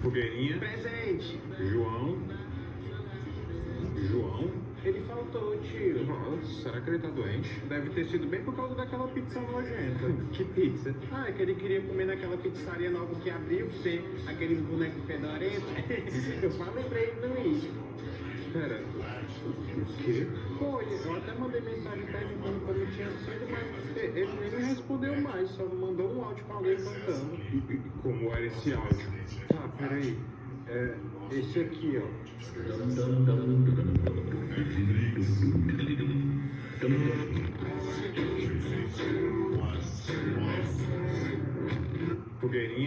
Fogueirinha. Presente. João. João? Ele faltou, tio. Nossa, será que ele tá doente? Deve ter sido bem por causa daquela pizza nojenta. Que pizza? Ah, é que ele queria comer naquela pizzaria nova que abriu, que tem aqueles bonecos fedorentos. Eu falei pra ele não ir. Pera, o quê? Foi, eu até mandei mensagem perguntando como tinha sido, mas ele nem me respondeu mais, só mandou um áudio com alguém cantando. E como era esse áudio? Ah, peraí. É, esse aqui, ó. Fogueirinha.